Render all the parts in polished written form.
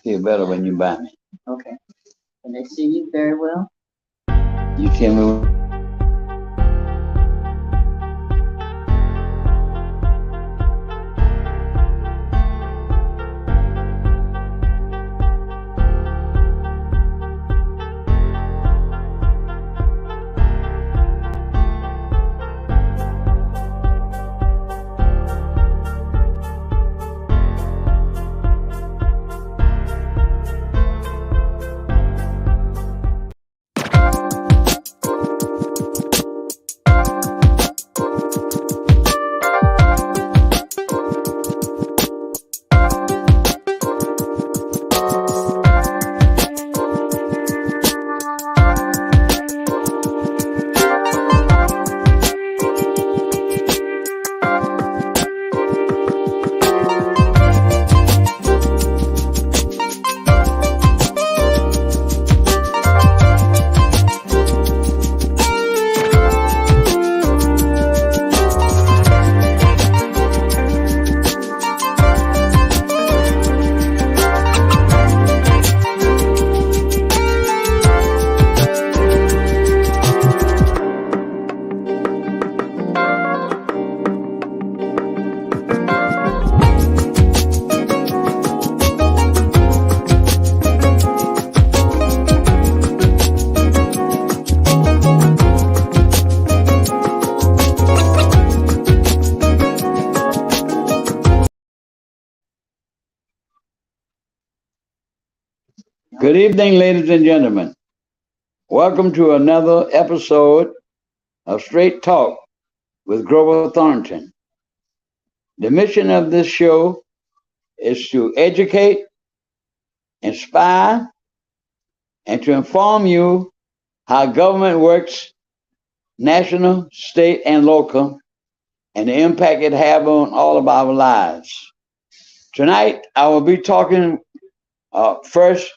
feel better when you buy me. Okay. Can they see you very well? You tell me. Good evening, ladies and gentlemen. Welcome to another episode of Straight Talk with Grover Thornton. The mission of this show is to educate, inspire, and to inform you how government works, national, state, and local, and the impact it has on all of our lives. Tonight, I will be talking first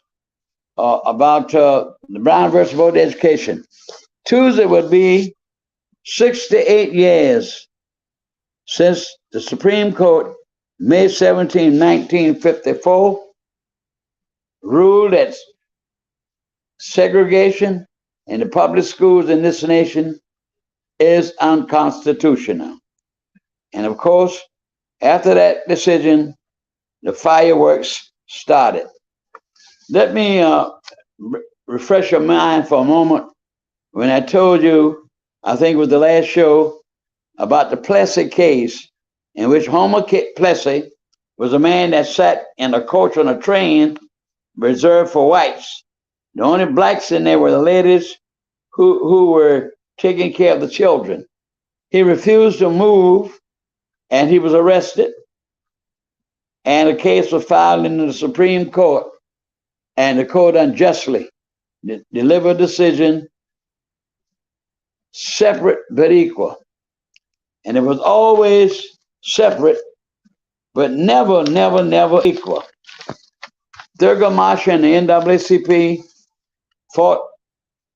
about the Brown versus Board of Education. Tuesday would be 68 years since the Supreme Court, May 17, 1954, ruled that segregation in the public schools in this nation is unconstitutional. And of course, after that decision, the fireworks started. Let me refresh your mind for a moment. When I told you, I think it was the last show, about the Plessy case, in which Homer Plessy was a man that sat in a coach on a train reserved for whites. The only blacks in there were the ladies who were taking care of the children. He refused to move, and he was arrested. And a case was filed in the Supreme Court, and the court unjustly delivered a decision, separate but equal. And it was always separate, but never equal. Thurgood Marshall and the NAACP fought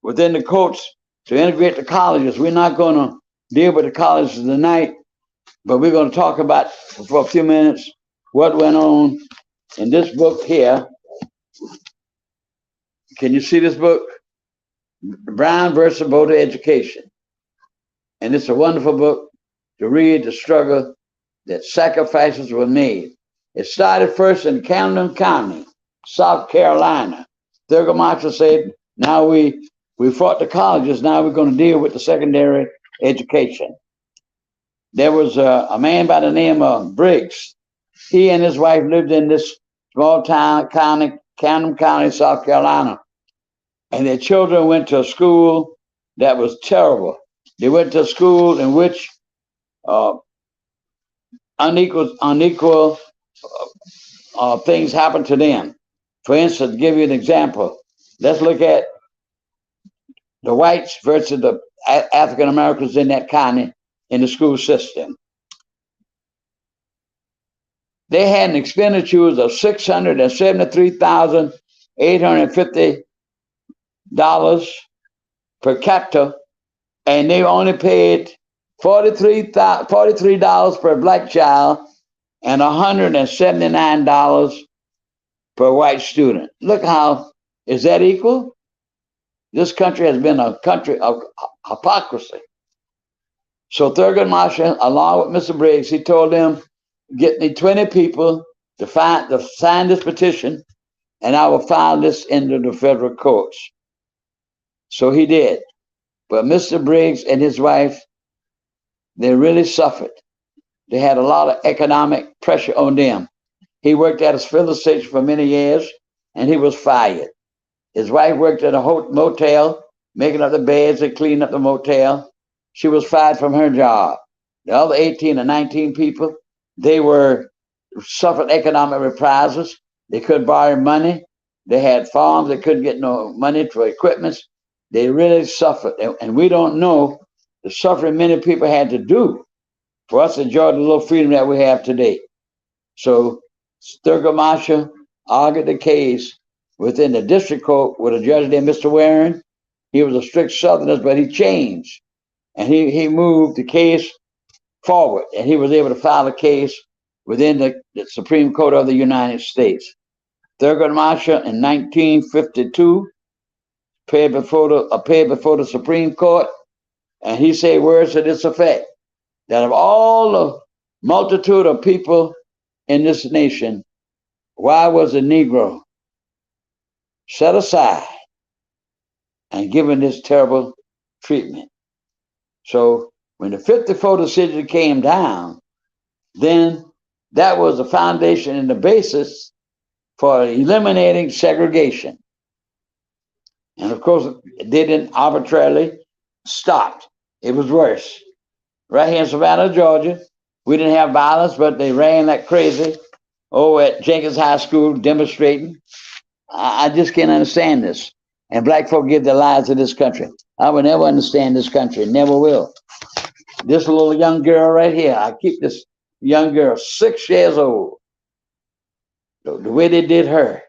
within the courts to integrate the colleges. We're not going to deal with the colleges tonight, but we're going to talk about for a few minutes what went on in this book here. Can you see this book? Brown versus Board of Education. And it's a wonderful book to read the struggle that sacrifices were made. It started first in Camden County, South Carolina. Thurgood Marshall said, now we fought the colleges, now we're going to deal with the secondary education. There was a man by the name of Briggs. He and his wife lived in this small town, Camden County, South Carolina. And their children went to a school that was terrible. They went to a school in which unequal things happened to them. For instance, to give you an example, let's look at the whites versus the African Americans in that county in the school system. They had an expenditures of $673,850 per capita, and they only paid $43 per black child and $179 per white student. Look how, is that equal? This country has been a country of hypocrisy. So Thurgood Marshall, along with Mr. Briggs, he told them, get me 20 people to sign this petition, and I will file this into the federal courts. So he did. But Mr. Briggs and his wife, they really suffered. They had a lot of economic pressure on them. He worked at a filling station for many years, and he was fired. His wife worked at a motel, making up the beds and cleaning up the motel. She was fired from her job. The other 18 or 19 people, they suffered economic reprisals. They couldn't borrow money. They had farms. They couldn't get no money for equipment. They really suffered. And we don't know the suffering many people had to do for us to enjoy the little freedom that we have today. So Thurgood Marshall argued the case within the district court with a judge named Mr. Warren. He was a strict Southerner, but he changed. And he moved the case forward, and he was able to file a case within the Supreme Court of the United States. Thurgood Marshall in 1952 appeared before the Supreme Court, and he said words to this effect, that of all the multitude of people in this nation, why was the Negro set aside and given this terrible treatment? So when the 54 decision came down, then that was the foundation and the basis for eliminating segregation. And of course, they didn't arbitrarily stop. It was worse. Right here in Savannah, Georgia, we didn't have violence, but they ran like crazy over at Jenkins High School demonstrating. I just can't understand this. And black folk give their lives to this country. I will never understand this country, never will. This little young girl right here, I keep this young girl, 6 years old. The way they did her.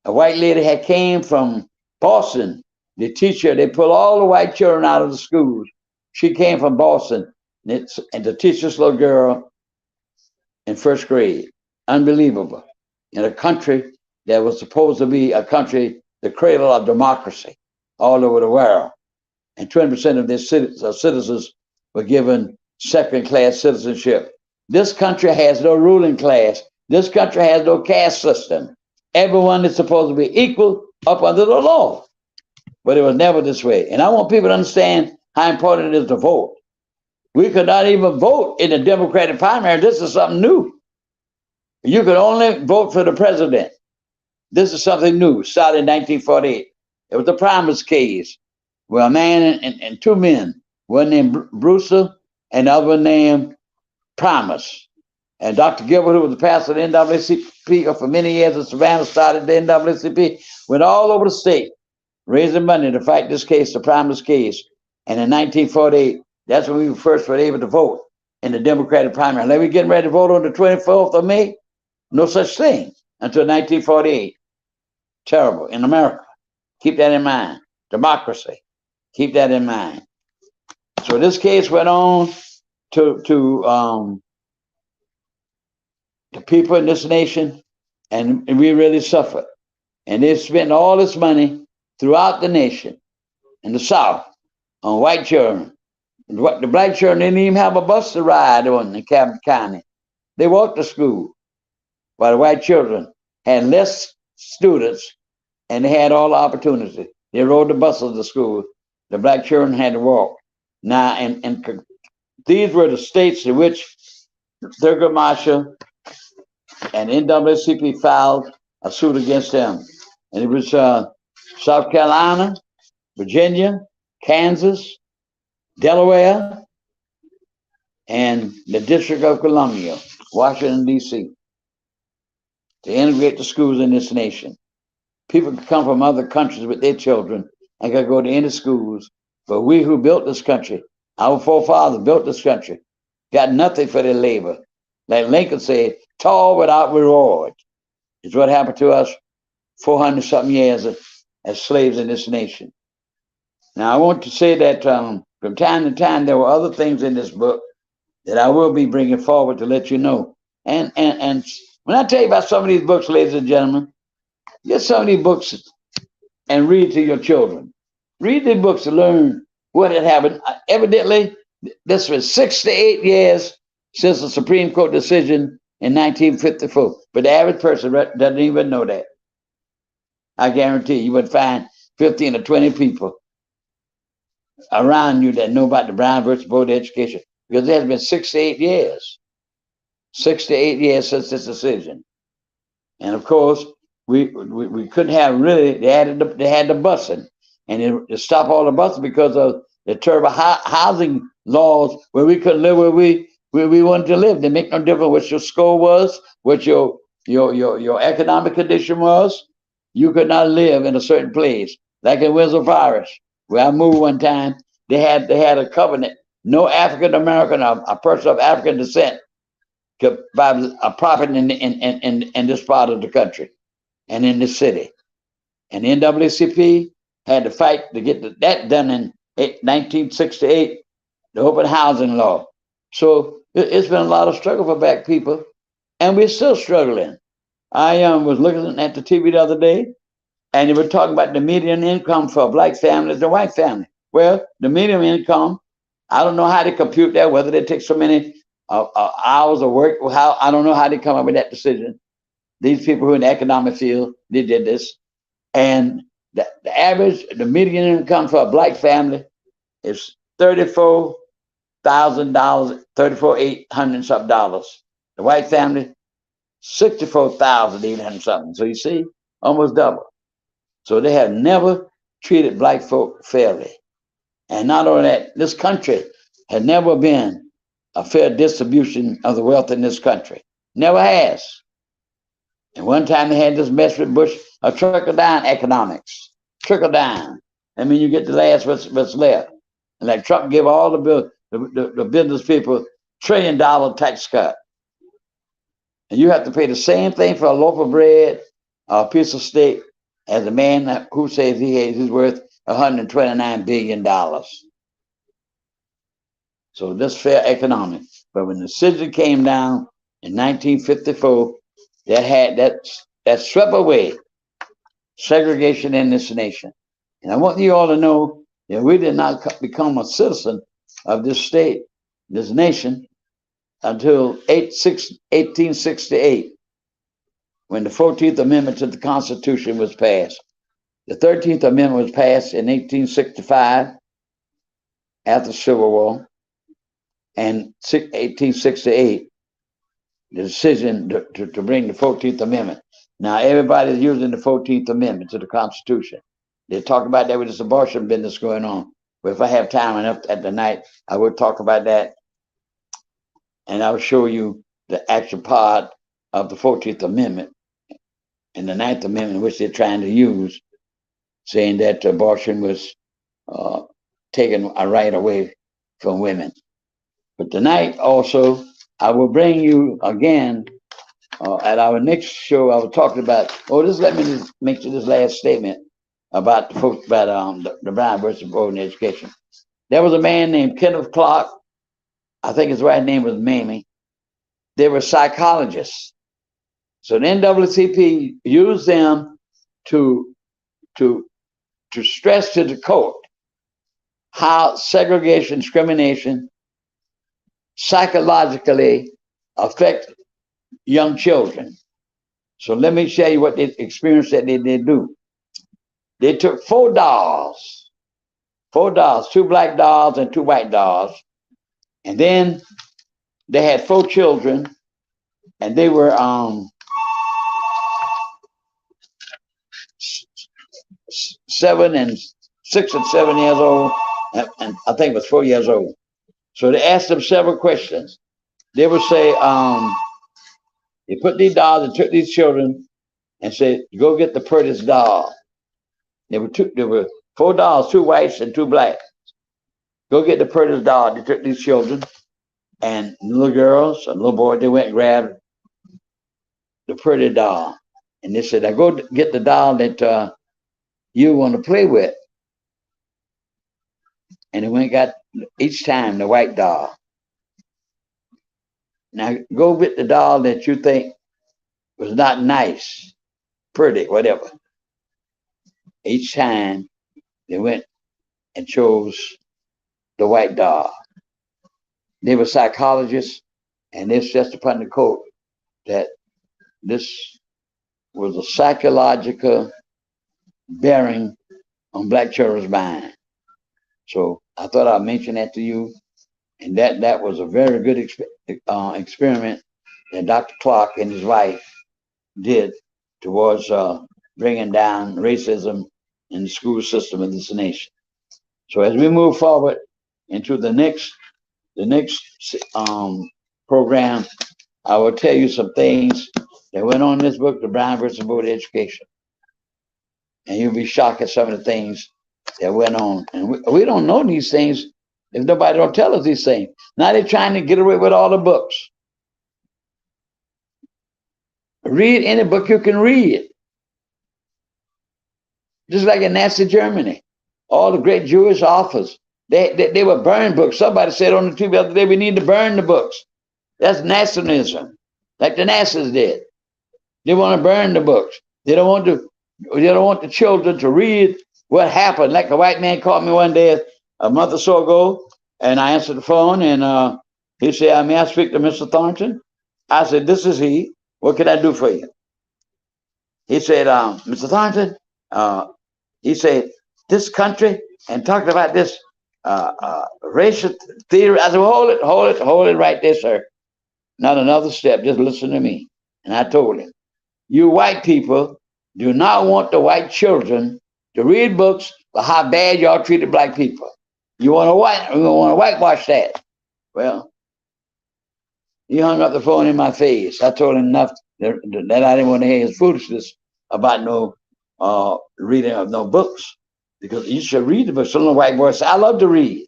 A white lady had came from Boston. The teacher, they pulled all the white children out of the schools. She came from Boston and to teach this little girl in first grade. Unbelievable. In a country that was supposed to be a country, the cradle of democracy all over the world. And 20% of their citizens were given second-class citizenship. This country has no ruling class. This country has no caste system. Everyone is supposed to be equal up under the law. But it was never this way. And I want people to understand how important it is to vote. We could not even vote in the Democratic primary. This is something new. You could only vote for the president. This is something new, started in 1948. It was the Primus case, where a man and 2 men, one named Brewster and the other one named Primus. And Dr. Gilbert, who was the pastor of the NAACP for many years in Savannah, started the NAACP, went all over the state, raising money to fight this case, the Primus case. And in 1948, that's when we first were able to vote in the Democratic primary. Like we getting ready to vote on the 24th of May? No such thing until 1948. Terrible in America. Keep that in mind. Democracy. Keep that in mind. So this case went on to the people in this nation, and we really suffered. And they spent all this money throughout the nation, in the South, on white children. The black children didn't even have a bus to ride on in Cabot County. They walked to school, while the white children had less students and they had all the opportunity. They rode the buses to school. The black children had to walk. Now, and these were the states in which Thurgood Marshall and NAACP filed a suit against them. And it was South Carolina, Virginia, Kansas, Delaware, and the District of Columbia, Washington, D.C., to integrate the schools in this nation. People could come from other countries with their children and could go to any schools, but we who built this country, our forefathers built this country, got nothing for their labor. Like Lincoln said, toil without reward is what happened to us 400-something years as slaves in this nation. Now, I want to say that from time to time, there were other things in this book that I will be bringing forward to let you know. And when I tell you about some of these books, ladies and gentlemen, Get some of these books and read to your children. Read these books to learn what had happened. Evidently, this was 68 years since the Supreme Court decision in 1954. But the average person doesn't even know that. I guarantee you would find 15 or 20 people around you that know about the Brown versus Board of Education, because it has been 68 years. 68 years since this decision. And of course, we couldn't have really, they had the busing, and to stop all the busing because of the terrible housing laws where we couldn't live where we wanted to live. They make no difference what your score was, what your economic condition was. You could not live in a certain place. Like in Windsor Forest, where I moved one time, they had a covenant. No African American or a person of African descent could buy a property in this part of the country and in this city. And the NAACP had to fight to get that done in 1968, the open housing law. So it's been a lot of struggle for black people, and we're still struggling. I was looking at the TV the other day, and they were talking about the median income for a black family and a white family. Well, the median income, I don't know how they compute that, whether they take so many hours of work, how I don't know how they come up with that decision. These people who are in the economic field, they did this. And the average, the median income for a black family is $34,000, $34,800 something dollars. The white family, $64,800 something. So you see, almost double. So they have never treated black folk fairly. And not only that, this country has never been a fair distribution of the wealth in this country. Never has. And one time they had this mess with Bush, a trickle-down economics. Trickle down. I mean, you get the last what's left. And like Trump give all the business people $1 trillion tax cut. And you have to pay the same thing for a loaf of bread or a piece of steak as a man who says he's worth $129 billion. So this fair economics. But when the decision came down in 1954, that swept away segregation in this nation. And I want you all to know that we did not become a citizen of this state, this nation, until 1868, when the 14th Amendment to the Constitution was passed. The 13th Amendment was passed in 1865 after the Civil War, and 1868, the decision to bring the 14th Amendment. Now, everybody's using the 14th Amendment to the Constitution. They talk about that with this abortion business going on. But if I have time enough at the night, I will talk about that. And I will show you the actual part of the 14th Amendment and the 9th Amendment, which they're trying to use, saying that abortion was taking a right away from women. But tonight also, I will bring you again at our next show. I was talking about. Let me just make this last statement about the folks about the Brown versus Board of Education. There was a man named Kenneth Clark. I think his right name was Mamie. They were psychologists. So the NAACP used them to stress to the court how segregation, discrimination psychologically affect young children. So let me show you what they experienced that they did do. They took 4 dolls, 2 black dolls and 2 white dolls, and then they had 4 children, and they were 7 and 6 and 7 years old, and I think it was 4 years old. So they asked them several questions. They would say, they put these dolls and took these children and said, go get the prettiest doll. There were 4 dolls, 2 whites and 2 blacks. Go get the prettiest doll. They took these children and little girls and little boys, they went and grabbed the pretty doll. And they said, now go get the doll that you want to play with. And they went and got each time the white doll. Now go get the doll that you think was not nice. Purdy, whatever. Each time they went and chose the white dog. They were psychologists, and they stressed upon the quote that this was a psychological bearing on black children's mind. So I thought I'd mention that to you, and that was a very good experiment that Dr. Clark and his wife did towards bringing down racism in the school system of this nation. So as we move forward into the next program, I will tell you some things that went on in this book, The Brown versus Board of Education. And you'll be shocked at some of the things that went on. And we don't know these things if nobody don't tell us these things. Now they're trying to get away with all the books. Read any book you can read. Just like in Nazi Germany, all the great Jewish authors, they would burn books. Somebody said on the TV the other day, we need to burn the books. That's Nazism, like the Nazis did. They want to burn the books. They don't want the children to read what happened. Like a white man called me one day a month or so ago, and I answered the phone, and he said, may I speak to Mr. Thornton? I said, this is he. What can I do for you? He said, Mr. Thornton, he said, this country, and talking about this racial theory. I said, well, hold it right there, sir. Not another step, just listen to me. And I told him, you white people do not want the white children to read books about how bad y'all treated black people. You want to whitewash that. Well, he hung up the phone in my face. I told him enough that I didn't want to hear his foolishness about no reading of no books, because you should read the books. Some of the white boys say, I love to read.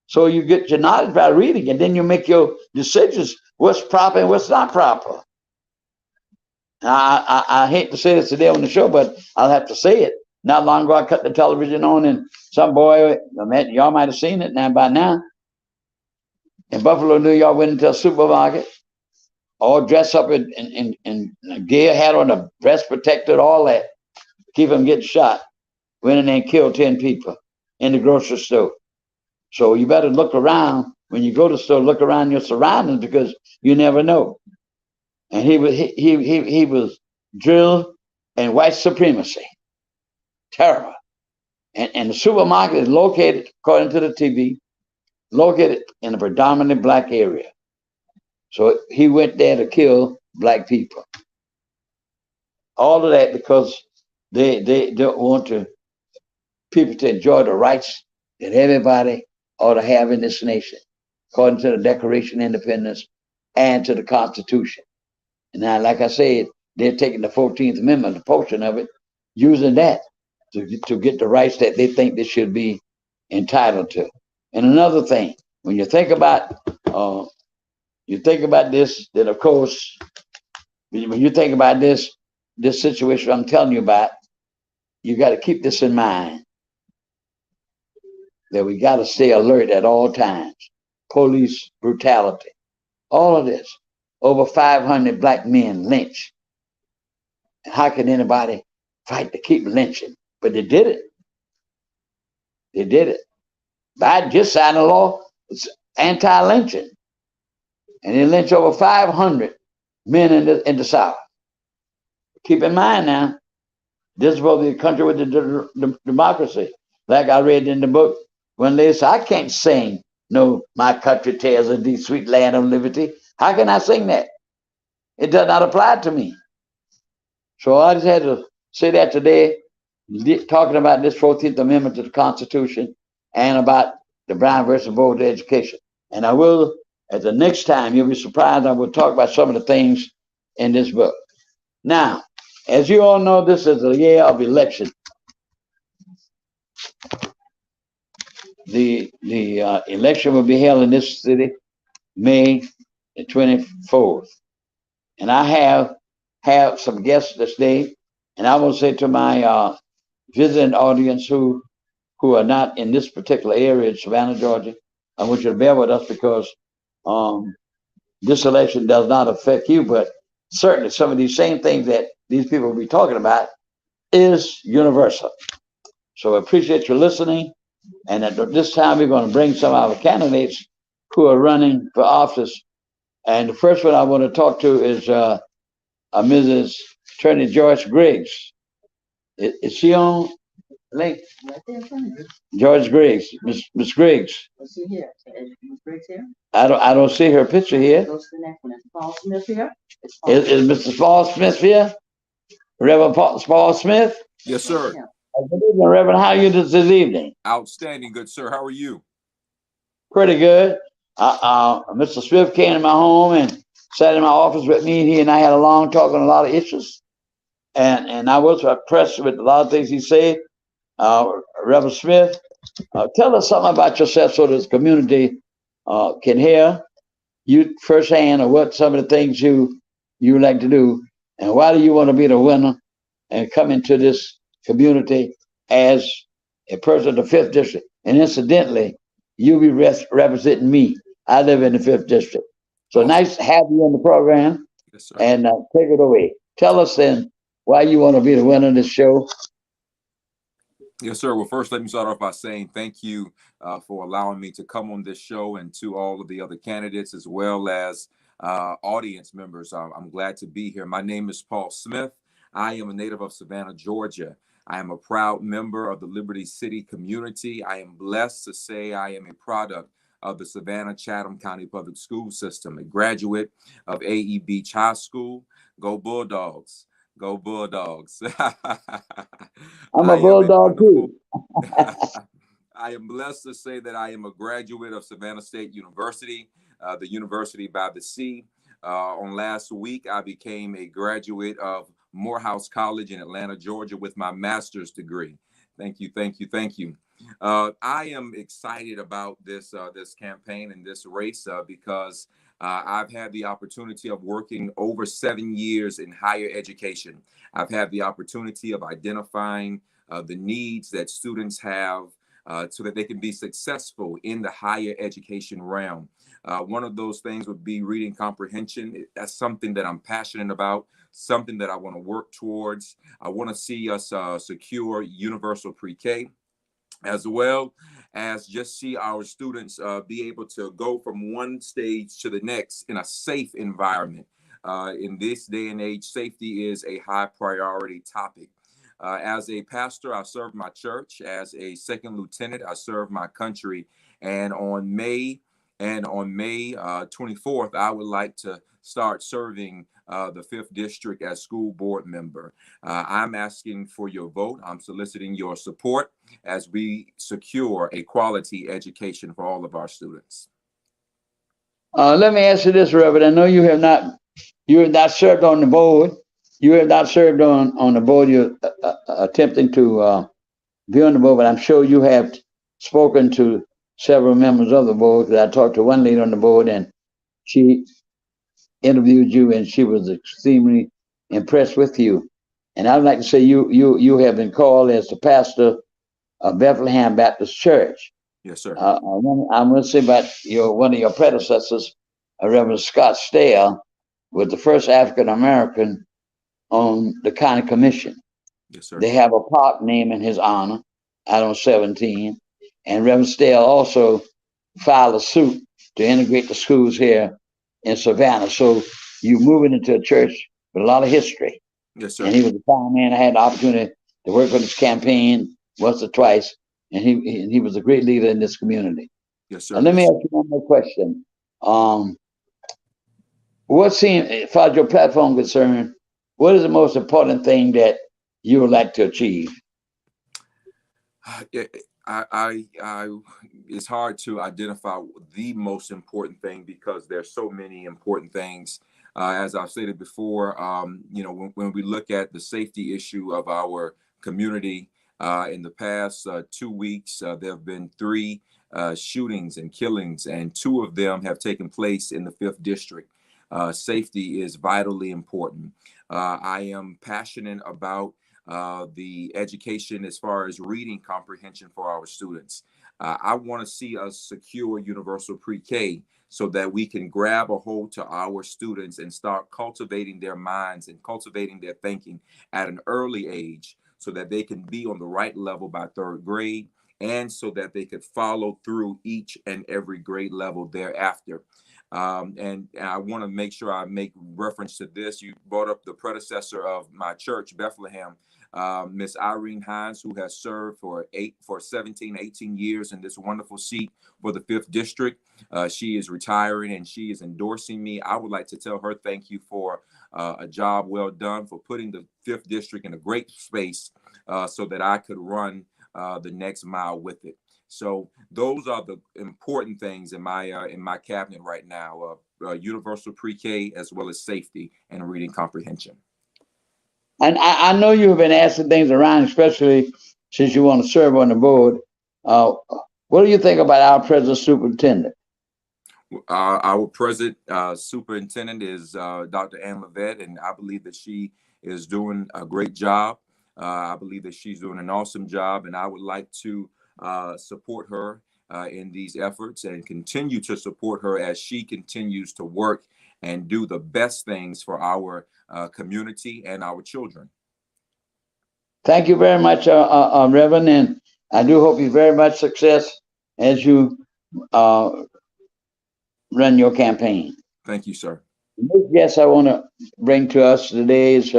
So you get your knowledge by reading, and then you make your decisions what's proper and what's not proper. I hate to say this today on the show, but I'll have to say it. Not long ago, I cut the television on, and some boy, y'all might have seen it now by now, in Buffalo, New York, went into a supermarket, all dressed up in a gear, hat on, a breast protector, all that, keep them getting shot. Went in there and killed 10 people in the grocery store. So you better look around when you go to the store. Look around your surroundings, because you never know. And he was drilled in white supremacy. Terrible. And the supermarket is located, according to the TV, located in a predominantly black area. So he went there to kill black people. All of that because they don't want people to enjoy the rights that everybody ought to have in this nation, according to the Declaration of Independence and to the Constitution. And now, like I said, they're taking the 14th Amendment, the portion of it, using that to get the rights that they think they should be entitled to. And another thing, when you think about this, that of course, when you think about this situation I'm telling you about, you got to keep this in mind, that we got to stay alert at all times. Police brutality, all of this. Over 500 black men lynched. How can anybody fight to keep lynching? But they did it. They did it. Biden just signed a law, it's anti-lynching. And they lynched over 500 men in the South. Keep in mind now, this is supposed to be a country with the democracy. Like I read in the book, when they say, I can't sing, no, my country tells of the sweet land of liberty. How can I sing that? It does not apply to me. So I just had to say that today, talking about this 14th Amendment to the Constitution and about the Brown versus Board of Education. And I will, at the next time, you'll be surprised, I will talk about some of the things in this book. Now, as you all know, this is a year of election. The election will be held in this city May the 24th. And I have some guests this day, and I will say to my visiting audience who are not in this particular area in Savannah, Georgia, I want you to bear with us, because this election does not affect you, but certainly some of these same things that these people will be talking about is universal. So I appreciate you listening. And at this time, we're going to bring some of our candidates who are running for office. And the first one I want to talk to is Mrs. Attorney Joyce Griggs. Is she on link? Right there in front of you. Joyce Griggs, Miss Griggs. Let's see here. Is Ms. Briggs here? I don't see her picture here. Go to the next one. Is Paul Smith here? Is Mr. Paul Smith here? Reverend Paul Smith? Yes, sir. Good evening, Reverend. How are you this evening? Outstanding, good sir. How are you? Pretty good. Mr. Smith came to my home and sat in my office with me. He and I had a long talk on a lot of issues. And I was impressed with a lot of things he said. Reverend Smith, tell us something about yourself so this community can hear you firsthand, or what some of the things you like to do, and why do you want to be the winner and come into this community as a person of the 5th District. And incidentally, you'll be representing me. I live in the 5th District. So nice to have you on the program. Yes, sir. And take it away. Tell us then why you want to be the winner of this show. Yes, sir. Well, first, let me start off by saying thank you for allowing me to come on this show, and to all of the other candidates as well as audience members. I'm glad to be here. My name is Paul Smith. I am a native of Savannah, Georgia. I am a proud member of the Liberty City community. I am blessed to say I am a product of the Savannah Chatham County Public School System, a graduate of A.E. Beach High School. Go Bulldogs. Go Bulldogs. I'm a Bulldog too. I am blessed to say that I am a graduate of Savannah State University, the University by the Sea. On last week, I became a graduate of Morehouse College in Atlanta, Georgia, with my master's degree. Thank you, thank you, thank you. I am excited about this campaign and this race because I've had the opportunity of working over 7 years in higher education. I've had the opportunity of identifying the needs that students have so that they can be successful in the higher education realm. One of those things would be reading comprehension. That's something that I'm passionate about, something that I want to work towards. I want to see us secure universal pre-K, as well as just see our students be able to go from one stage to the next in a safe environment. In this day and age, safety is a high priority topic. As a pastor, I serve my church. As a second lieutenant, I serve my country. And on May 24th, I would like to start serving the 5th District as school board member. I'm asking for your vote. I'm soliciting your support as we secure a quality education for all of our students. Let me ask you this, Reverend. I know you have not served on the board. You have not served on the board. You're attempting to be on the board, but I'm sure you have spoken to several members of the board. I talked to one leader on the board, and she interviewed you, and she was extremely impressed with you. And I'd like to say you have been called as the pastor of Bethlehem Baptist Church. Yes, sir. I'm going to say about one of your predecessors, Reverend Scott Stale, was the first African American on the county commission. Yes, sir. They have a park named in his honor out on 17. And Reverend Stale also filed a suit to integrate the schools here in Savannah. So you moving into a church with a lot of history. Yes, sir. And he was a fine man. I had the opportunity to work on his campaign once or twice, and he was a great leader in this community. Yes, sir. And let me ask you one more question. What seems, as far as your platform concerned, what is the most important thing that you would like to achieve? It's hard to identify the most important thing because there's so many important things. As I've stated before, when we look at the safety issue of our community, in the past 2 weeks, there have been 3 shootings and killings, and 2 of them have taken place in the 5th District. Safety is vitally important. I am passionate about the education as far as reading comprehension for our students. I want to see us secure universal pre-K so that we can grab a hold to our students and start cultivating their minds and cultivating their thinking at an early age, so that they can be on the right level by third grade, and so that they could follow through each and every grade level thereafter. And I want to make sure I make reference to this. You brought up the predecessor of my church, Bethlehem, Miss Irene Hines, who has served for 17, 18 years in this wonderful seat for the 5th District. She is retiring and she is endorsing me. I would like to tell her thank you for a job well done, for putting the 5th District in a great space so that I could run the next mile with it. So those are the important things in my cabinet right now: universal pre-K, as well as safety and reading comprehension. And I know you have been asking things around, especially since you want to serve on the board. What do you think about our present superintendent? Our present superintendent is Dr. Ann Levette, and I believe that she is doing a great job. I believe that she's doing an awesome job, and I would like to support her in these efforts and continue to support her as she continues to work and do the best things for our community and our children. Thank you very much, Reverend, and I do hope you very much success as you run your campaign. Thank you, sir. The guest I want to bring to us today is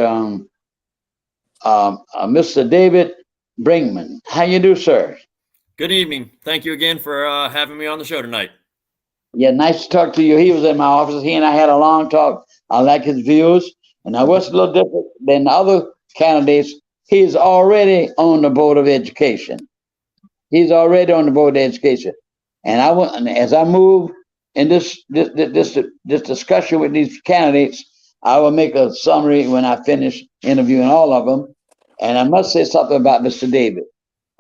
Mr. David Brinkman. How you do, sir? Good evening. Thank you again for having me on the show tonight. Yeah, nice to talk to you. He was in my office. He and I had a long talk. I like his views. And now what's a little different than the other candidates, he's already on the Board of Education. He's already on the Board of Education. And as I move in this discussion with these candidates, I will make a summary when I finish interviewing all of them. And I must say something about Mr. David.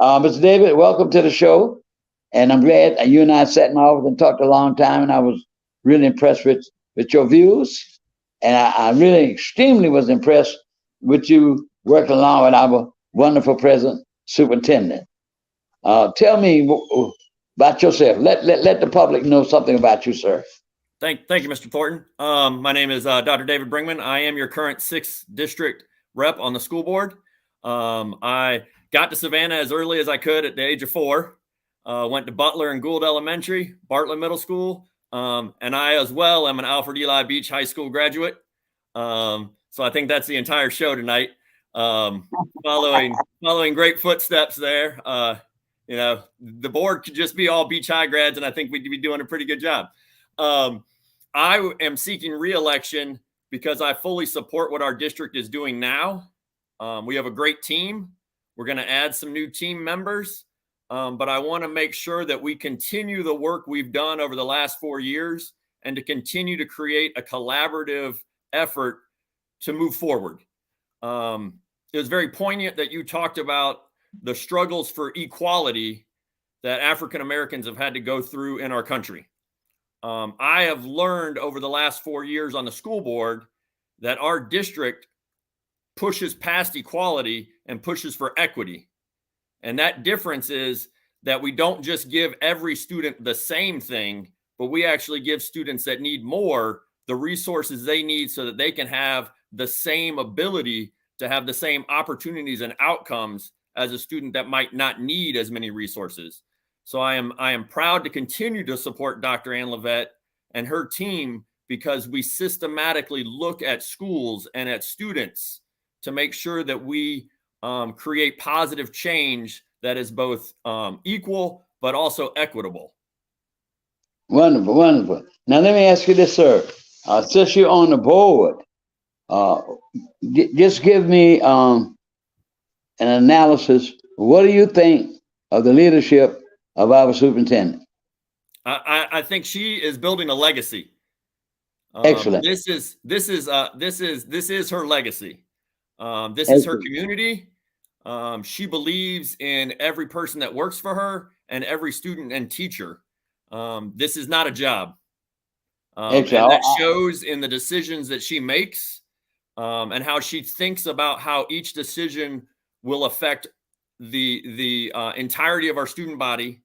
Mr. David, welcome to the show. And I'm glad you and I sat in my office and talked a long time, and I was really impressed with your views. And I really extremely was impressed with you working along with our wonderful present superintendent. Tell me about yourself. Let the public know something about you, sir. Thank you, Mr. Thornton. My name is Dr. David Brinkman. I am your current 6th district rep on the school board. I got to Savannah as early as I could at the age of 4. Went to Butler and Gould Elementary, Bartlett Middle School, and I as well am an Alfred Eli Beach High School graduate. So I think that's the entire show tonight. Following great footsteps there. The board could just be all Beach High grads, and I think we'd be doing a pretty good job. I am seeking re-election because I fully support what our district is doing now. We have a great team. We're going to add some new team members. But I want to make sure that we continue the work we've done over the last 4 years and to continue to create a collaborative effort to move forward. It was very poignant that you talked about the struggles for equality that African Americans have had to go through in our country. I have learned over the last 4 years on the school board that our district pushes past equality and pushes for equity. And that difference is that we don't just give every student the same thing, but we actually give students that need more the resources they need so that they can have the same ability to have the same opportunities and outcomes as a student that might not need as many resources. So I am proud to continue to support Dr. Ann Levette and her team because we systematically look at schools and at students to make sure that we create positive change that is both equal but also equitable. Wonderful, wonderful. Now let me ask you this, sir. Since you're on the board, just give me an analysis. What do you think of the leadership of our superintendent? I think she is building a legacy. Excellent. This is her legacy. This is her community. She believes in every person that works for her and every student and teacher. This is not a job. And that shows in the decisions that she makes and how she thinks about how each decision will affect the entirety of our student body,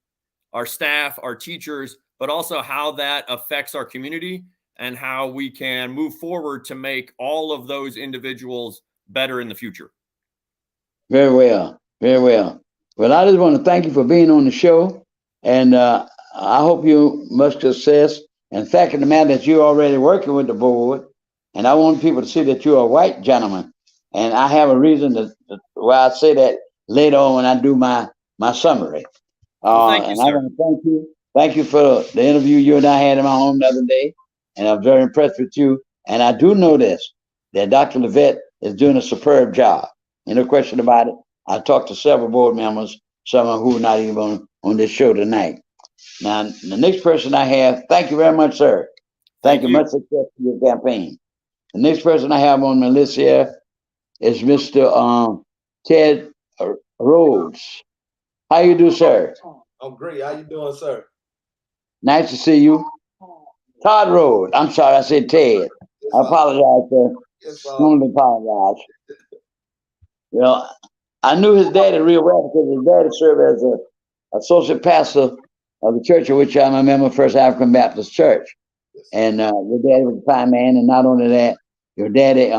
our staff, our teachers, but also how that affects our community and how we can move forward to make all of those individuals better in the future. Very well. Very well. Well, I just want to thank you for being on the show. And I hope you much success. And fact of the matter that you're already working with the board. And I want people to see that you're a white gentleman. And I have a reason why I say that later on when I do my summary. Well, thank you, and sir. I want to thank you. Thank you for the interview you and I had in my home the other day. And I'm very impressed with you. And I do know this, that Dr. Levette is doing a superb job. No question about it. I talked to several board members, some of who are not even on this show tonight. Now, the next person I have, thank you very much, sir. Thank you. Much success for your campaign. The next person I have on my list here is Mr. Ted Rhodes. How you do, sir? I'm great. How you doing, sir? Nice to see you. Todd Rhodes. I'm sorry, I said Ted. I apologize, sir. Yes, Only apologize. Well, I knew his daddy real well because his daddy served as a associate pastor of the church of which I'm a member, First African Baptist Church. And your daddy was a fine man, and not only that, your daddy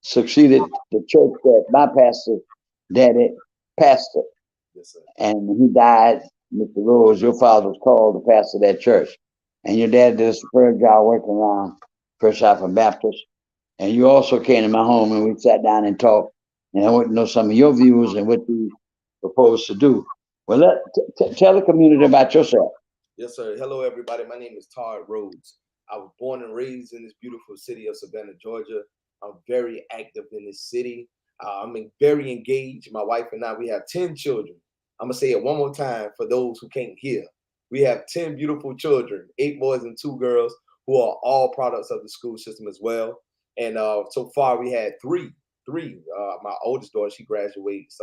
succeeded the church that my pastor daddy pastored. Yes, sir. And when he died, Mr. Rose, your father was called the pastor of that church. And your dad did a superb job working around First African Baptist. And you also came to my home and we sat down and talked. And I want to know some of your views and what you propose to do. Well, tell the community about yourself. Yes, sir. Hello, everybody. My name is Todd Rhodes. I was born and raised in this beautiful city of Savannah, Georgia. I'm very active in this city. I'm very engaged. My wife and I, we have 10 children. I'm going to say it one more time for those who can't hear. We have 10 beautiful children, 8 boys and 2 girls, who are all products of the school system as well. And so far, we had three. My oldest daughter, she graduates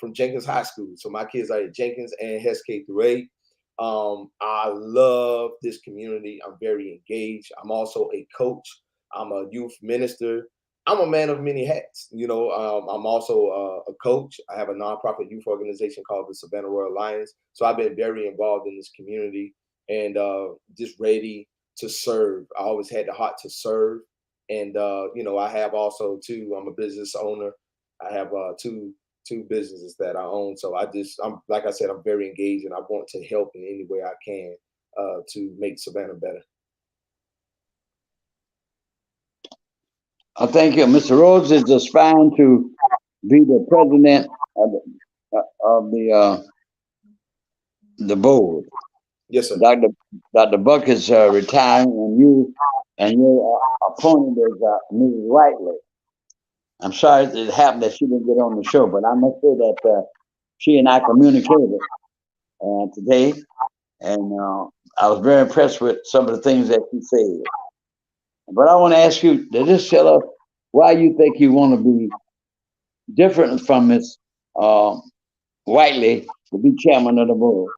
from Jenkins High School. So my kids are at Jenkins and Hess K through 8. I love this community. I'm very engaged. I'm also a coach. I'm a youth minister. I'm a man of many hats. You know, I'm also a coach. I have a nonprofit youth organization called the Savannah Royal Lions. So I've been very involved in this community and just ready to serve. I always had the heart to serve. And, you know, I have also, too, I'm a business owner. I have two businesses that I own. So I'm like I said, I'm very engaged and I want to help in any way I can to make Savannah better. Thank you. Mr. Rhodes is aspiring to be the president of the board. Yes, sir. Dr. Buck is retiring, and your opponent is Mrs. Whiteley. I'm sorry it happened that she didn't get on the show, but I must say that she and I communicated today, and I was very impressed with some of the things that she said. But I want to ask you to just tell us why you think you want to be different from Ms. Whiteley to be chairman of the board.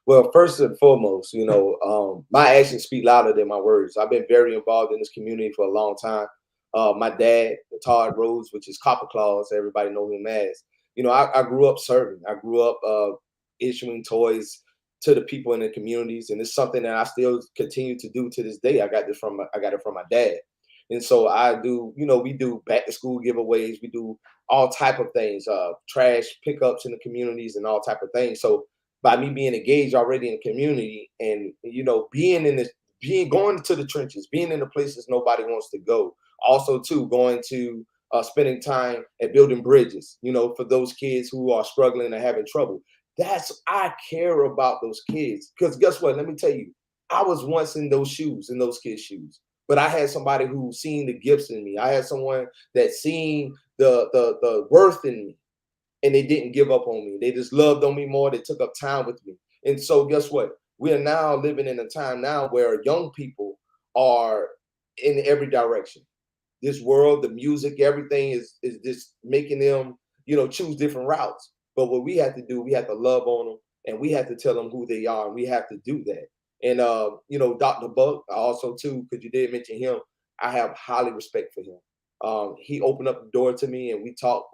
Well, first and foremost, you know, my actions speak louder than my words. I've been very involved in this community for a long time. My dad, Todd Rhodes, which is Copper Claus, everybody know him as. You know, I grew up serving. I grew up issuing toys to the people in the communities, and it's something that I still continue to do to this day. I got it from my dad, and so I do. You know, we do back to school giveaways. We do all type of things, trash pickups in the communities, and all type of things. So by me being engaged already in the community, and you know, going to the trenches, being in the places nobody wants to go. Also, too, going to spending time at building bridges, you know, for those kids who are struggling and having trouble. I care about those kids. Because guess what? Let me tell you, I was once in those shoes, in those kids' shoes. But I had somebody who seen the gifts in me. I had someone that seen the worth in me. And they didn't give up on me. They just loved on me more. They took up time with me. And so guess what? We are now living in a time now where young people are in every direction. This world, the music, everything is just making them, you know, choose different routes. But what we have to do, we have to love on them and we have to tell them who they are. And we have to do that. And, you know, Dr. Buck, also too, because you did mention him, I have highly respect for him. He opened up the door to me and we talked.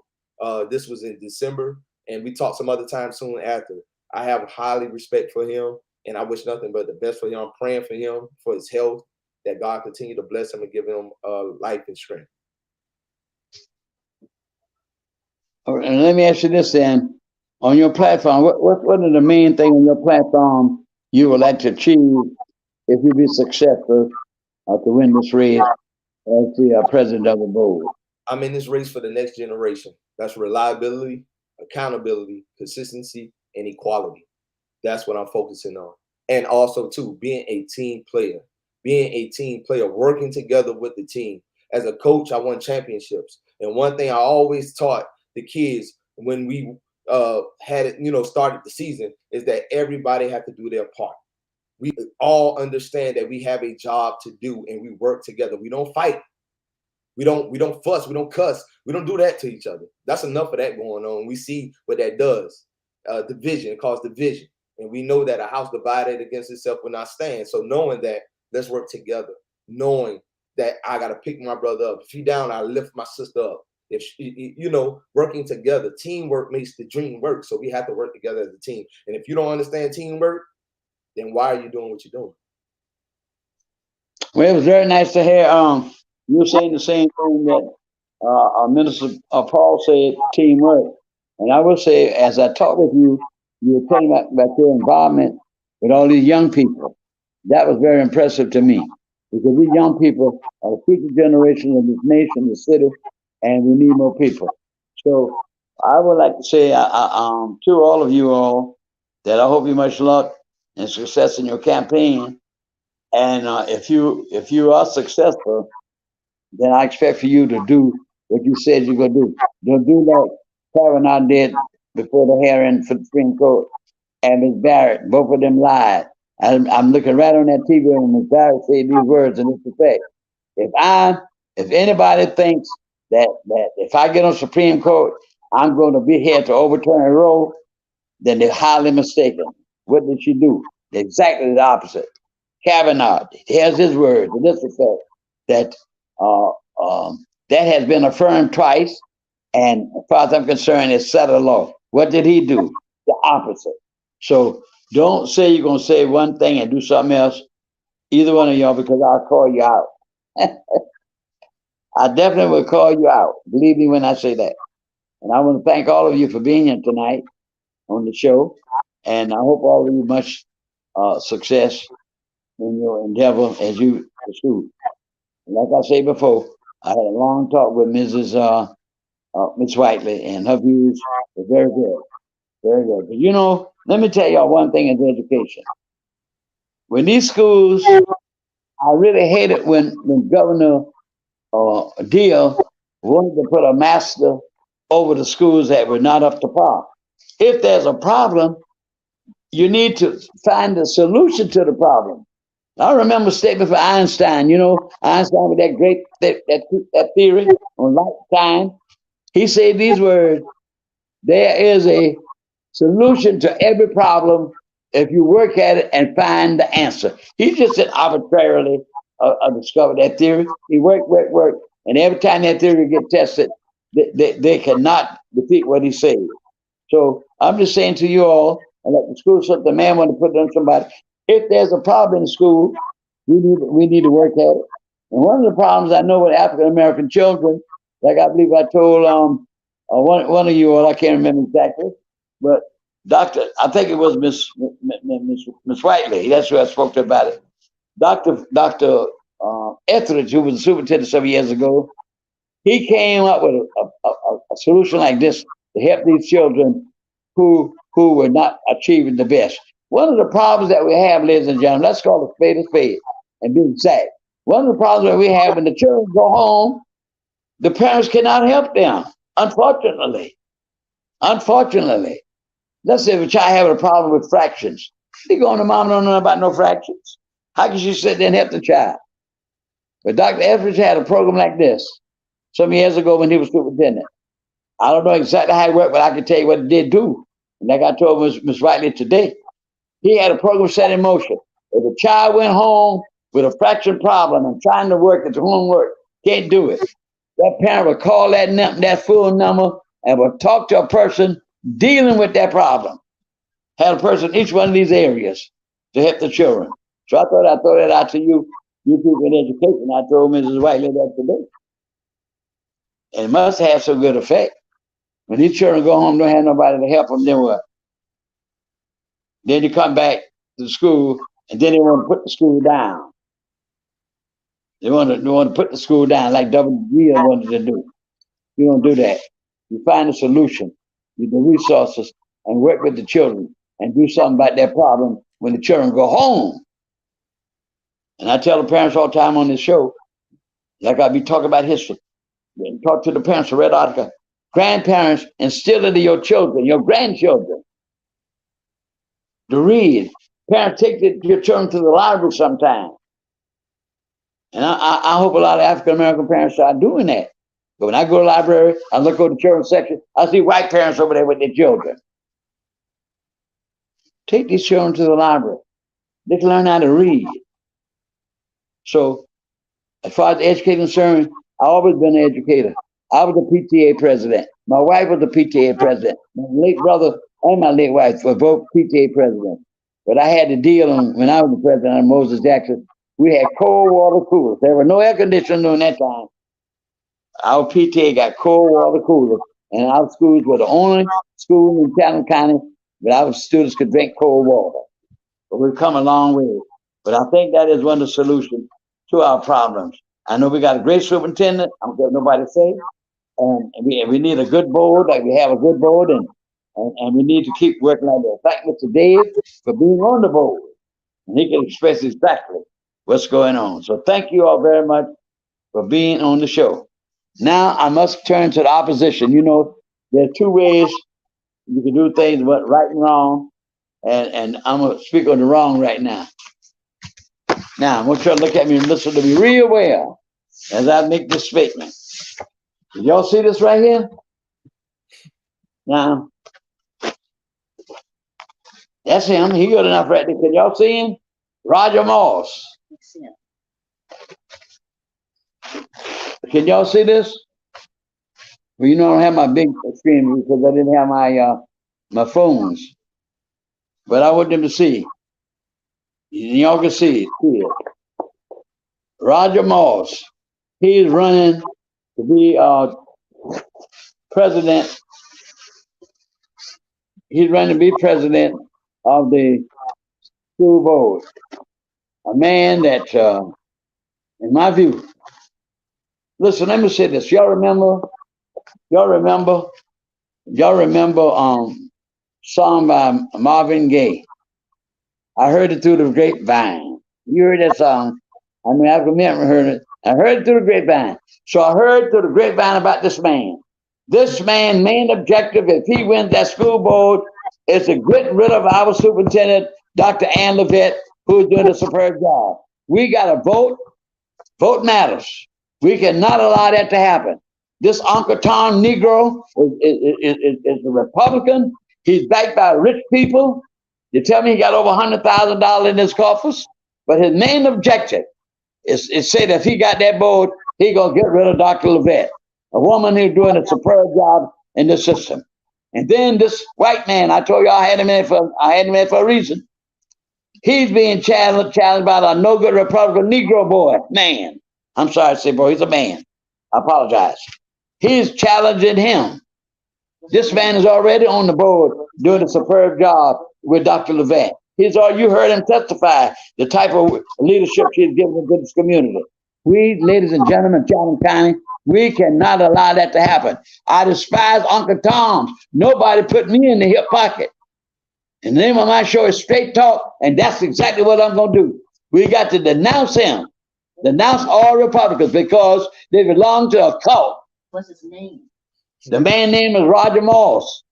This was in December and we talked some other time soon after. I have highly respect for him. And I wish nothing but the best for him. I'm praying for him, for his health, that God continue to bless him and give him life and strength. All right, and let me ask you this then. On your platform, what are the main things on your platform you would like to achieve if you be successful to win this race as the president of the board? I'm in this race for the next generation. That's reliability, accountability, consistency, and equality. That's what I'm focusing on. And also, too, being a team player, working together with the team. As a coach, I won championships. And one thing I always taught the kids when we had it, started the season, is that everybody had to do their part. We all understand that we have a job to do and we work together. We don't fight. We don't fuss. We don't cuss. We don't do that to each other. That's enough of that going on. We see what that does. Division, it causes division. And we know that a house divided against itself will not stand. So knowing that, let's work together. Knowing that I got to pick my brother up. If he's down, I lift my sister up. If working together, teamwork makes the dream work. So we have to work together as a team. And if you don't understand teamwork, then why are you doing what you're doing? Well, it was very nice to hear you saying the same thing that our Minister Paul said, teamwork. And I will say, as I talked with you, you were telling about your involvement with all these young people. That was very impressive to me, because we young people are the future generation of this nation, the city, and we need more people. So I would like to say to all of you all that I hope you much luck and success in your campaign. And if you are successful, then I expect for you to do what you said you're gonna do. Don't do like Kavanaugh did before the hearing for the Supreme Court, and Ms. Barrett. Both of them lied. I'm looking right on that TV, and Ms. Barrett said these words in this effect: if anybody thinks that if I get on Supreme Court, I'm going to be here to overturn Roe, then they're highly mistaken. What did she do? Exactly the opposite. Kavanaugh, here's his words in this effect, that that has been affirmed twice, and as far as I'm concerned, it's settled law. What did he do? The opposite. So don't say you're going to say one thing and do something else, either one of y'all, because I'll call you out. I definitely will call you out. Believe me when I say that. And I want to thank all of you for being here tonight on the show. And I hope all of you much success in your endeavor as you pursue. And like I said before, I had a long talk with Miss Whiteley, and her views were very good. Very good. But let me tell y'all one thing in education. When these schools, I really hate it when Governor Deal wanted to put a master over the schools that were not up to par. If there's a problem, you need to find a solution to the problem. I remember a statement from Einstein. Einstein with that great that theory on lifetime. He said these words: "There is a solution to every problem if you work at it and find the answer." He just didn't arbitrarily discover that theory. He worked, and every time that theory gets tested, they cannot defeat what he said. So I'm just saying to you all, and like the school, the man want to put it on somebody. If there's a problem in school, we need to work at it. And one of the problems I know with African American children, like I believe I told one of you all, I can't remember exactly, but I think it was Miss Whiteley. That's who I spoke to about it. Dr. Etheridge, who was the superintendent some years ago, he came up with a solution like this to help these children who were not achieving the best. One of the problems that we have, ladies and gentlemen, let's call it a spade and be exact. One of the problems that we have when the children go home, the parents cannot help them, unfortunately. Let's say if a child having a problem with fractions, they go on to mom, don't know about no fractions. How can she sit there and help the child? But Dr. Etheridge had a program like this some years ago when he was superintendent. I don't know exactly how it worked, but I can tell you what it did do. And like I told Ms. Whiteley today, he had a program set in motion. If a child went home with a fraction problem and trying to work at the homework, can't do it, that parent would call that full number and would talk to a person dealing with that problem. Had a person in each one of these areas to help the children. So I thought I'd throw that out to you, you people in education. I told Mrs. Whiteley that today. And it must have some good effect. When these children go home, don't have nobody to help them, then what? Then you come back to the school, and then they want to put the school down. They want to put the school down like WGL wanted to do. You don't do that. You find a solution, with the resources, and work with the children and do something about their problem when the children go home. And I tell the parents all the time on this show, like I be talking about history, talk to the parents, read article. Grandparents, instill into your children, your grandchildren, to read. Parents, take your children to the library sometime. And I hope a lot of African American parents start doing that. But when I go to the library, I look over the children's section, I see white parents over there with their children. Take these children to the library. They can learn how to read. So, as far as education is concerned, I've always been an educator. I was a PTA president. My wife was a PTA president. My late brother and my late wife were both PTA presidents. But I had to deal when I was the president of Moses Jackson. We had cold water coolers. There were no air conditioning during that time. Our PTA got cold water coolers, and our schools were the only school in Chatham County that our students could drink cold water. But we've come a long way. But I think that is one of the solutions to our problems. I know we got a great superintendent. I don't care what nobody say. And we need a good board, like we have a good board, and we need to keep working on that. Thank Mr. Dave for being on the board. And he can express exactly what's going on. So thank you all very much for being on the show. Now I must turn to the opposition. You know, there are two ways you can do things, but right and wrong. And I'm going to speak on the wrong right now. Now, I want you to look at me and listen to me real well as I make this statement. Did y'all see this right here? Now, that's him. He good enough right there. Can y'all see him? Roger Moss. Can y'all see this? Well, you know, I don't have my big screen because I didn't have my phones. But I want them to see. Y'all can see it. Roger Moss. He's running to be president. He's running to be president of the school board. A man that, in my view, listen, let me say this. Y'all remember song by Marvin Gaye. I heard it through the grapevine. You heard that song? I mean, I've never heard it. I heard it through the grapevine. So I heard through the grapevine about this man. This man's main objective, if he wins that school board, is to get rid of our superintendent, Dr. Ann Levette, who's doing a superb job. We got to vote. Vote matters. We cannot allow that to happen. This Uncle Tom Negro is a Republican. He's backed by rich people. You tell me he got over $100,000 in his coffers, but his main objective is say that if he got that board, he gonna get rid of Dr. Levette, a woman who's doing a superb job in the system. And then this white man, I told you I had him in for a reason. He's being challenged by a no good Republican Negro boy, man. I'm sorry to say, boy, he's a man. I apologize. He's challenging him. This man is already on the board doing a superb job with Dr. Levette. You heard him testify the type of leadership he's given to this community. We, ladies and gentlemen, Chatham County, we cannot allow that to happen. I despise Uncle Tom's. Nobody put me in the hip pocket. And the name of my show is Straight Talk, and that's exactly what I'm going to do. We got to denounce him, denounce all Republicans because they belong to a cult. What's his name? The man's name is Roger Moss.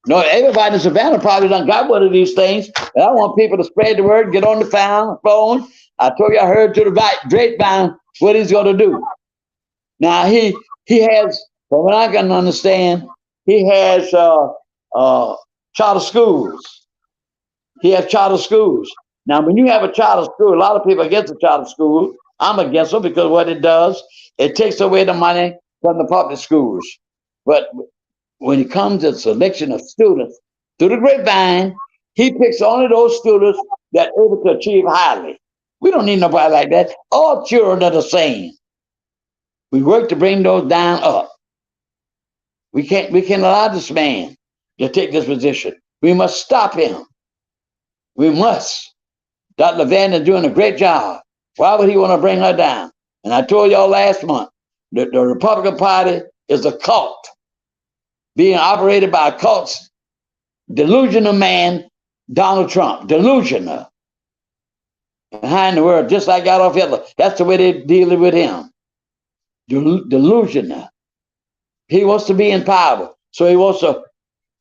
No, everybody in Savannah probably done got one of these things. And I want people to spread the word, get on the phone. I told you I heard to the grapevine what he's going to do. Now he has, from what I can understand, he has charter schools. He has charter schools. Now, when you have a charter school, a lot of people are against the charter school. I'm against them because what it does, it takes away the money from the public schools. But when it comes to selection of students through the grapevine, he picks only those students that able to achieve highly. We don't need nobody like that. All children are the same. We work to bring those down up. We can't allow this man to take this position. We must stop him. We must. Dr. LeVan is doing a great job. Why would he want to bring her down? And I told y'all last month that the Republican Party is a cult being operated by a cult, delusional man, Donald Trump, delusional. Behind the word, just like Adolf Hitler. That's the way they deal with him. Delusional. He wants to be in power, so he wants to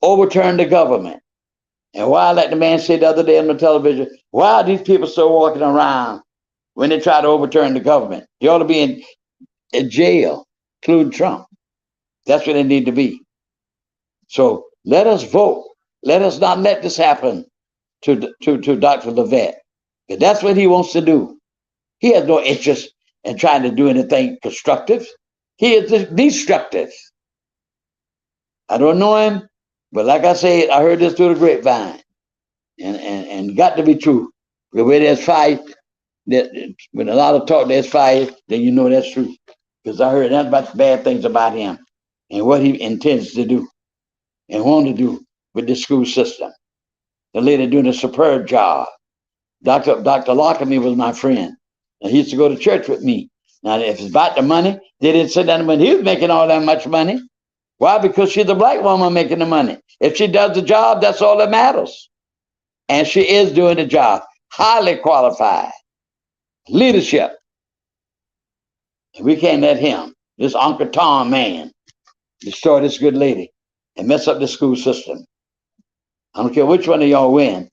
overturn the government. And why, like the man said the other day on the television, why are these people still walking around when they try to overturn the government? They ought to be in jail, including Trump. That's where they need to be. So let us vote. Let us not let this happen to Dr. LeVan. But that's what he wants to do. He has no interest in trying to do anything constructive. He is destructive. I don't know him, but like I said, I heard this through the grapevine, and got to be true. The way there's fire, when a lot of talk there's fire, then you know that's true. Because I heard nothing but bad things about him and what he intends to do and want to do with the school system. The lady doing a superb job. Dr. Lockerman was my friend. And he used to go to church with me. Now, if it's about the money, they didn't say that when he was making all that much money. Why? Because she's a black woman making the money. If she does the job, that's all that matters. And she is doing the job. Highly qualified. Leadership. And we can't let him, this Uncle Tom man, destroy this good lady and mess up the school system. I don't care which one of y'all win,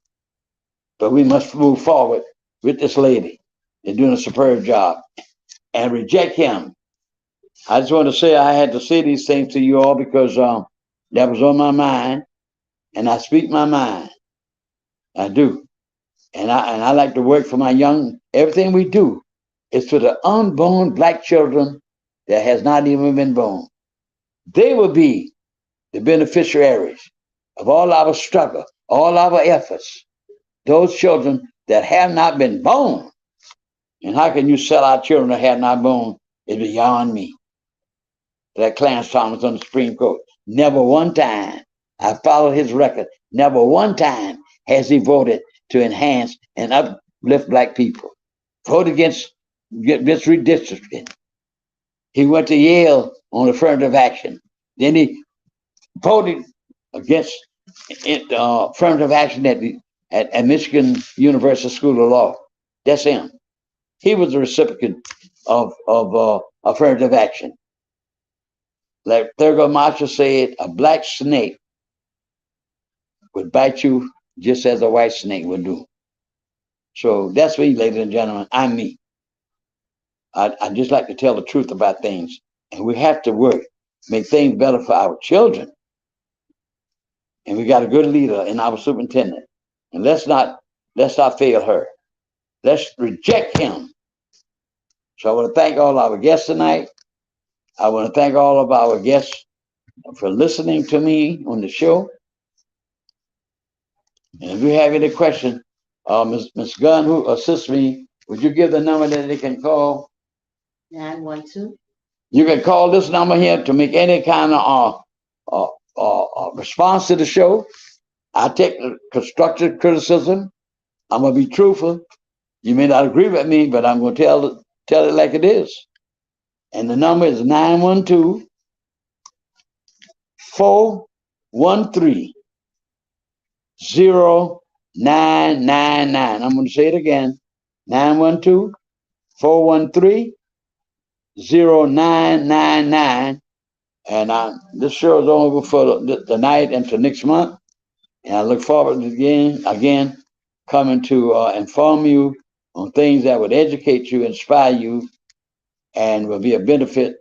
but we must move forward with this lady. They're doing a superb job. And reject him. I just want to say I had to say these things to you all because that was on my mind. And I speak my mind. I do. And I like to work for my young, everything we do is for the unborn black children that has not even been born. They will be the beneficiaries of all our struggle, all our efforts. Those children that have not been born. And how can you sell our children that have not born is beyond me. That Clarence Thomas on the Supreme Court, never one time, I followed his record, never one time has he voted to enhance and uplift black people. Voted against redistricting. He went to Yale on affirmative action. Then he voted against affirmative action at Michigan University School of Law. That's him. He was a recipient of affirmative action. Like Thurgood Marshall said, a black snake would bite you just as a white snake would do. So that's me, ladies and gentlemen. I'm me. I just like to tell the truth about things. And we have to work, make things better for our children. And we got a good leader in our superintendent. And let's not fail her. Let's reject him. So I want to thank all our guests tonight. I want to thank all of our guests for listening to me on the show. And if you have any questions, Ms. Gunn, who assists me, would you give the number that they can call? 912. You can call this number here to make any kind of response to the show. I take constructive criticism. I'm going to be truthful. You may not agree with me, but I'm going to tell it like it is. And the number is 912-413-0999. I'm going to say it again. 912-413-0999. And this show is over for the night and for next month. And I look forward to again coming to inform you on things that would educate you, inspire you, and will be a benefit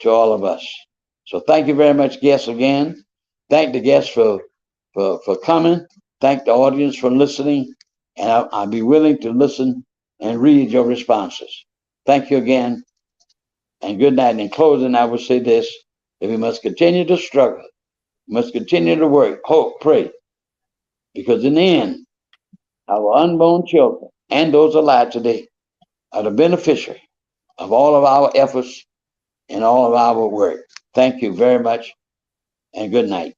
to all of us. So thank you very much, guests, again. Thank the guests for coming. Thank the audience for listening. And I'll be willing to listen and read your responses. Thank you again. And good night. And in closing, I will say this, that we must continue to struggle. We must continue to work, hope, pray. Because in the end, our unborn children, and those alive today are the beneficiary of all of our efforts and all of our work. Thank you very much, and good night.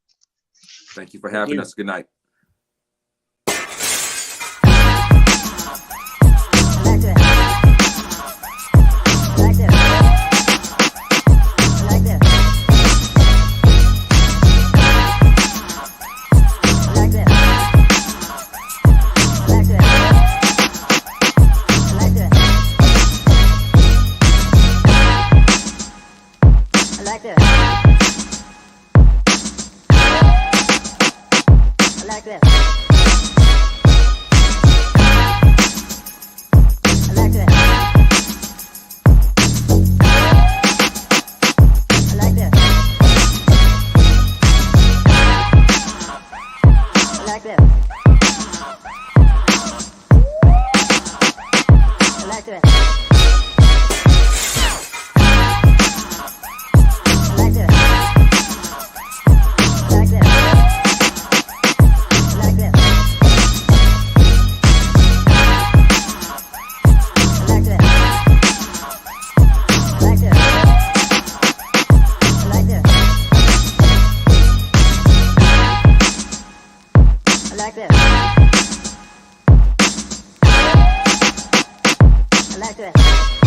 Thank you for having us. Good night. I like that.